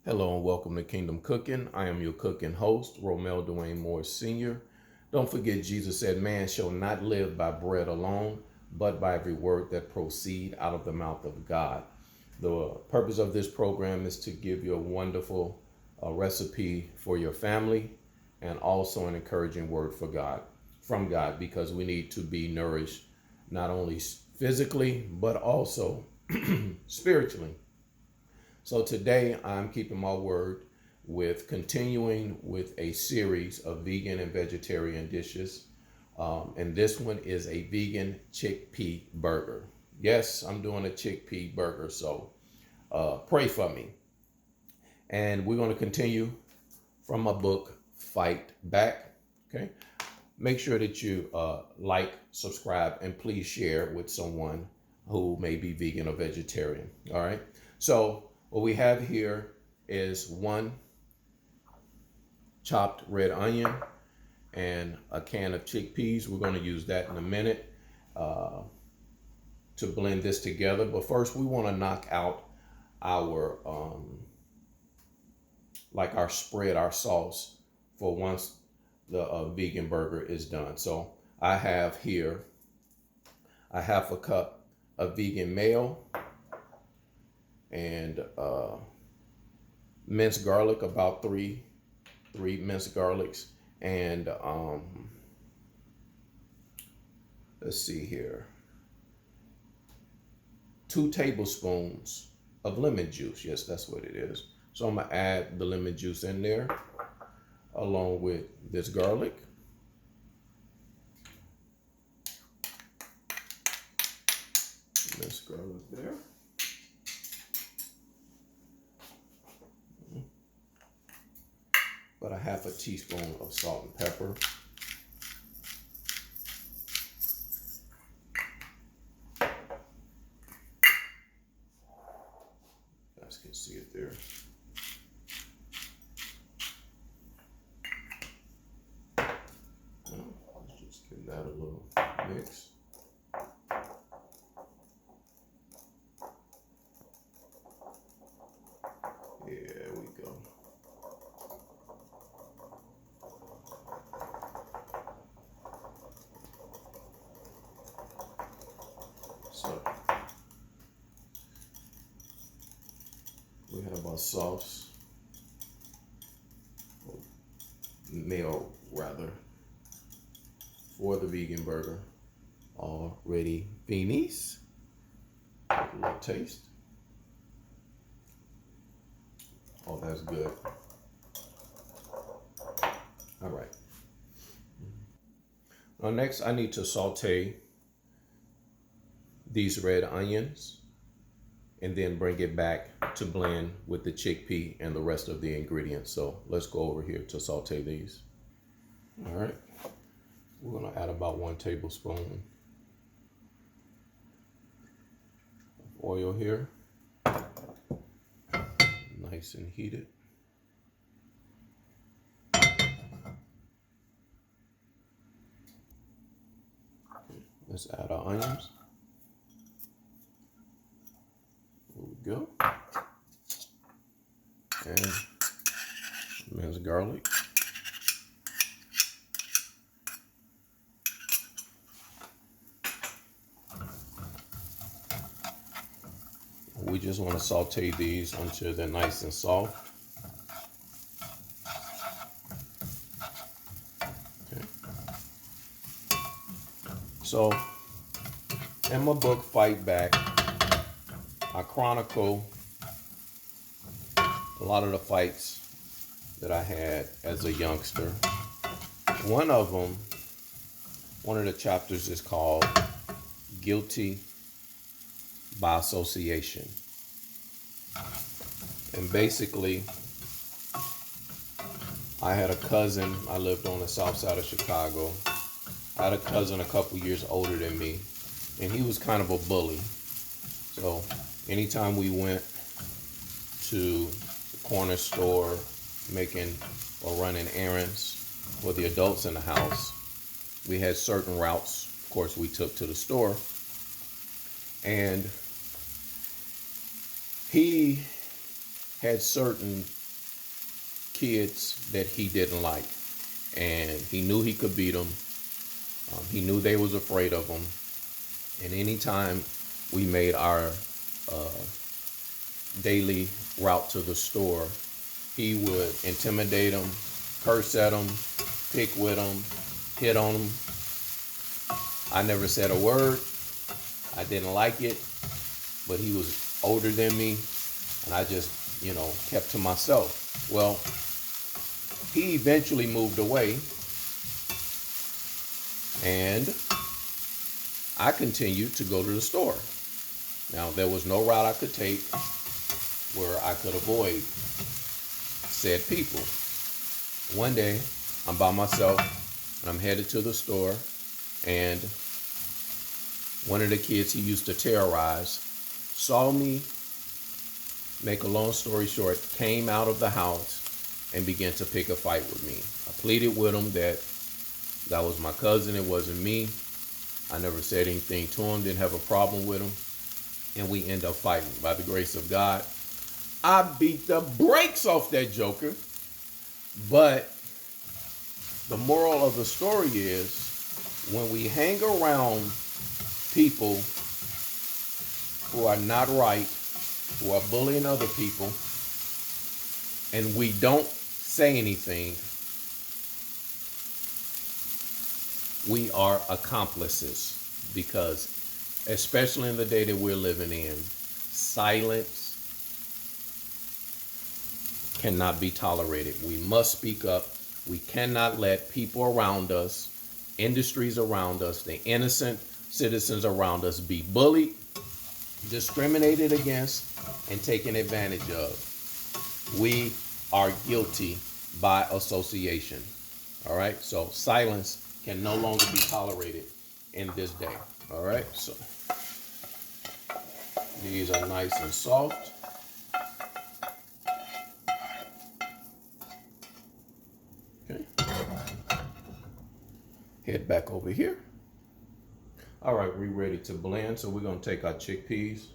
Hello and welcome to Kingdom Cooking. I am your cooking host, Romel Dwayne Moore Sr. Don't forget, Jesus said, man shall not live by bread alone, but by every word that proceed out of the mouth of God. The purpose of this program is to give you a wonderful recipe for your family and also an encouraging word from God, because we need to be nourished not only physically, but also spiritually. So today I'm keeping my word with continuing with a series of vegan and vegetarian dishes. And this one is a vegan chickpea burger. Yes, I'm doing a chickpea burger, so pray for me. And we're going to continue from my book, Fight Back. Okay. Make sure that you like, subscribe, and please share with someone who may be vegan or vegetarian. All right. So what we have here is one chopped red onion and a can of chickpeas. We're going to use that in a minute to blend this together. But first, we want to knock out our our spread, our sauce for once the vegan burger is done. So I have here a half a cup of vegan mayo and minced garlic, about three minced garlics, and let's see here, 2 tablespoons of lemon juice. Yes, that's what it is. So I'm gonna add the lemon juice in there along with this garlic. Minced garlic there. About a half a teaspoon of salt and pepper. You guys can see it there. Let's just give that a little mix. There we go. So we have our sauce, or mayo rather, for the vegan burger already finished. A little taste. Oh, that's good. All right. Now next, I need to saute these red onions and then bring it back to blend with the chickpea and the rest of the ingredients. So let's go over here to saute these. All right. We're gonna add about 1 tablespoon of oil here. Nice and heated. Let's add our onions. There we go. And minced garlic. We just want to saute these until they're nice and soft. Okay. So in my book, Fight Back, I chronicle a lot of the fights that I had as a youngster. One of the chapters is called Guilty by Association. And basically, I had a cousin. I lived on the south side of Chicago. I had a cousin a couple years older than me, and he was kind of a bully. So anytime we went to the corner store making or running errands for the adults in the house, we had certain routes, of course, we took to the store. And he had certain kids that he didn't like, and he knew he could beat them. He knew they was afraid of him, and anytime we made our daily route to the store, he would intimidate them, curse at them, pick with them, hit on them. I never said a word. I didn't like it, but he was older than me, and I just, kept to myself. Well, he eventually moved away, and I continued to go to the store. Now, there was no route I could take where I could avoid said people. One day, I'm by myself, and I'm headed to the store, and one of the kids he used to terrorize saw me, make a long story short, came out of the house and began to pick a fight with me. I pleaded with him that was my cousin, it wasn't me. I never said anything to him, didn't have a problem with him, and we end up fighting. By the grace of God, I beat the brakes off that joker. But the moral of the story is, when we hang around people who are not right, who are bullying other people, and we don't say anything, we are accomplices. Because especially in the day that we're living in, silence cannot be tolerated. We must speak up. We cannot let people around us, industries around us, the innocent citizens around us be bullied, discriminated against, and taken advantage of. We are guilty by association. All right? So silence can no longer be tolerated in this day. All right? So these are nice and soft. Okay. Head back over here. All right, we're ready to blend. So we're going to take our chickpeas,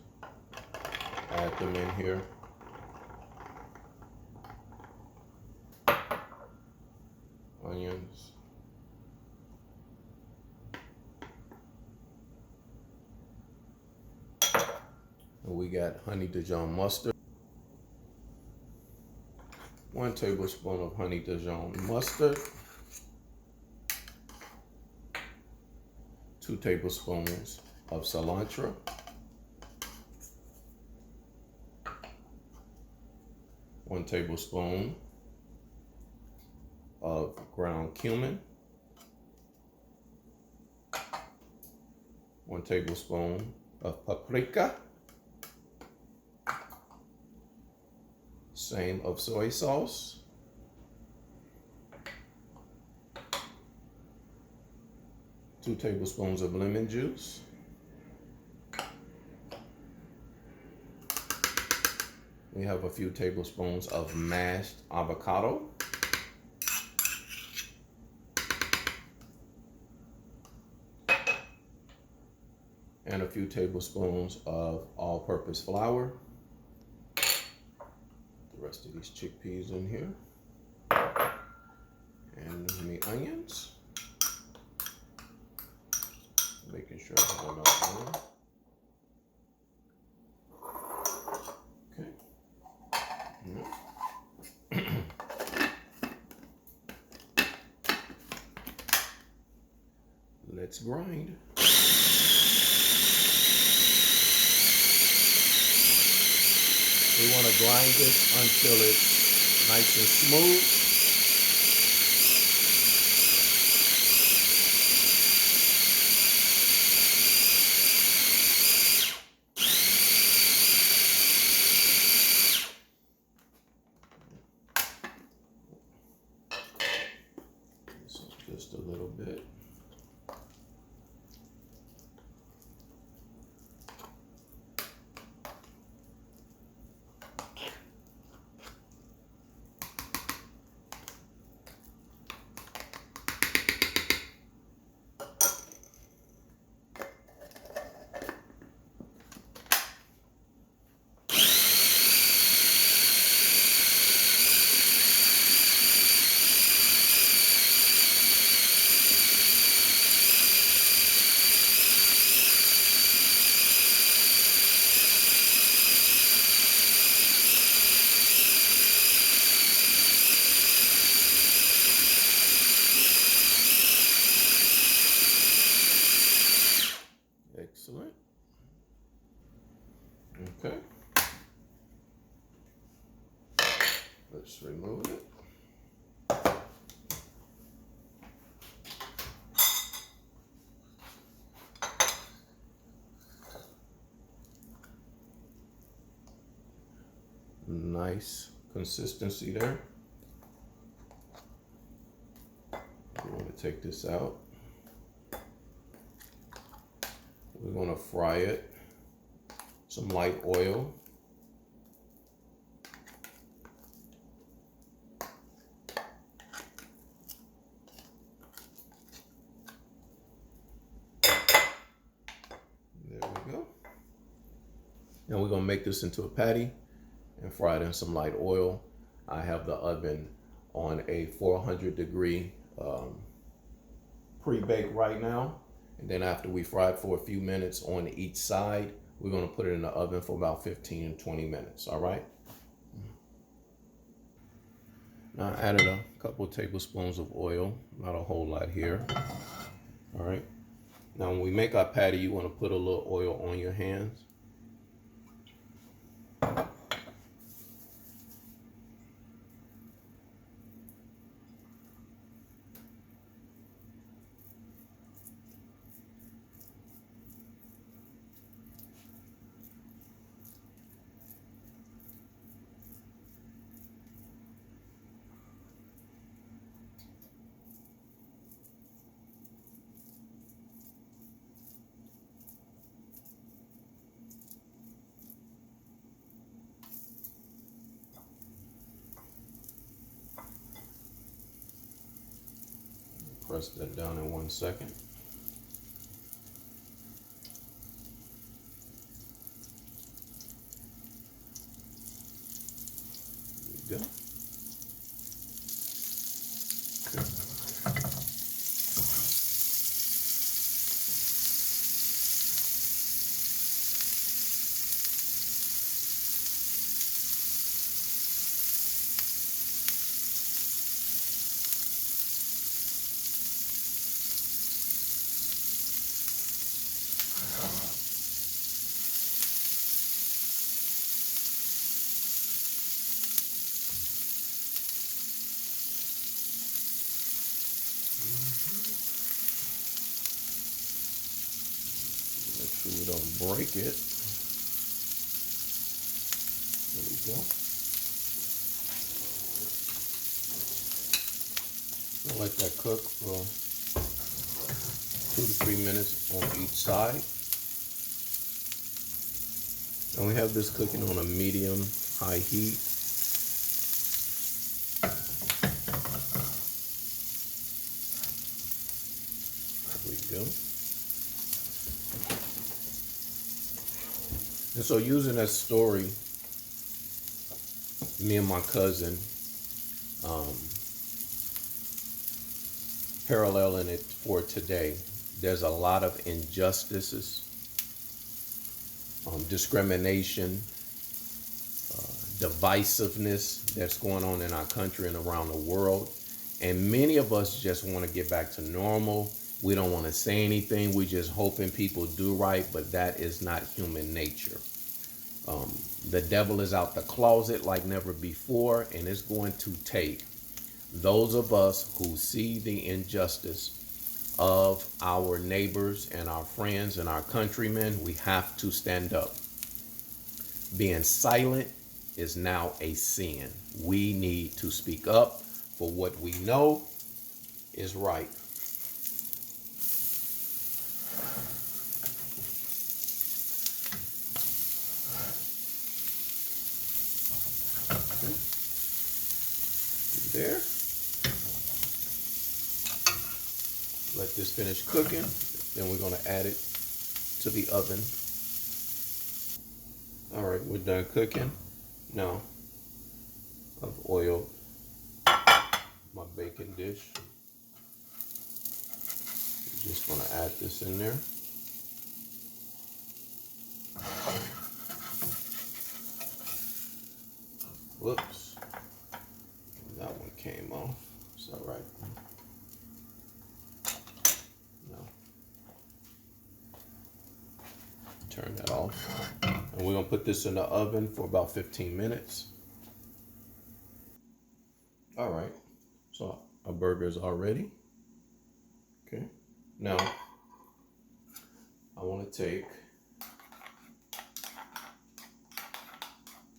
add them in here. Onions. And we got honey Dijon mustard. 1 tablespoon of honey Dijon mustard. 2 tablespoons of cilantro. 1 tablespoon of ground cumin. 1 tablespoon of paprika. Same of soy sauce. 2 tablespoons of lemon juice. We have a few tablespoons of mashed avocado. And a few tablespoons of all-purpose flour. The rest of these chickpeas in here. And the onions. Making sure I have enough room. Okay. Let's grind. We want to grind this until it's nice and smooth. Just a little bit. Let's remove it. Nice consistency there. We want to take this out. We're going to fry it. Some light oil. There we go. Now we're going to make this into a patty and fry it in some light oil. I have the oven on a 400-degree pre-bake right now. And then after we fry it for a few minutes on each side, we're going to put it in the oven for about 15 to 20 minutes. All right. Now I added a couple of tablespoons of oil, not a whole lot here. All right. Now when we make our patty, you want to put a little oil on your hands. Press that down in 1 second. There we go. Make sure we don't break it. There we go. I'll let that cook for 2 to 3 minutes on each side. And we have this cooking on a medium-high heat. There we go. And so using that story, me and my cousin, paralleling it for today, there's a lot of injustices, discrimination, divisiveness that's going on in our country and around the world. And many of us just want to get back to normal. We don't want to say anything. We just hoping people do right, but that is not human nature. The devil is out the closet like never before, and it's going to take those of us who see the injustice of our neighbors and our friends and our countrymen. We have to stand up. Being silent is now a sin. We need to speak up for what we know is right. There. Let this finish cooking. Then we're going to add it to the oven. All right, we're done cooking. Now, I've oiled my baking dish. I'm just going to add this in there. Whoops. That one came off. It's all right. No. Turn that off. And we're going to put this in the oven for about 15 minutes. All right. So our burgers are ready. Okay. Now I want to take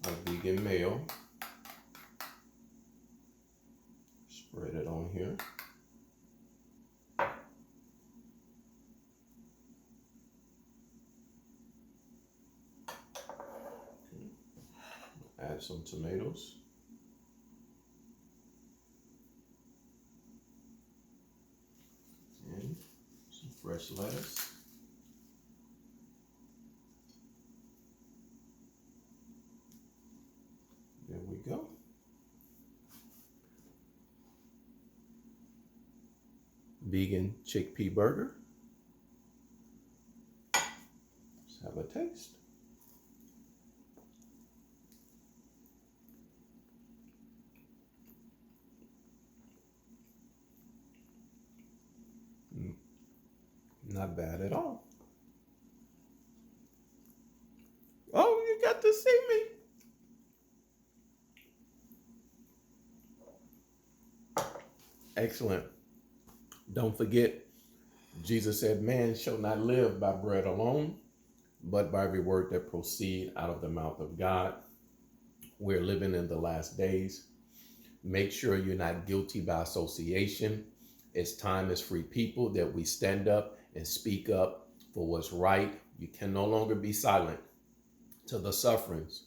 a vegan mayo, spread it on here. Add some tomatoes. And some fresh lettuce. There we go. Vegan chickpea burger. Let's have a taste. Not bad at all. Oh, you got to see me. Excellent. Don't forget, Jesus said, man shall not live by bread alone, but by every word that proceeds out of the mouth of God. We're living in the last days. Make sure you're not guilty by association. It's time as free people that we stand up and speak up for what's right. You can no longer be silent to the sufferings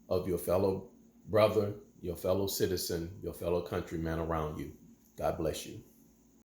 of your fellow brother, your fellow citizen, your fellow countryman around you. God bless you.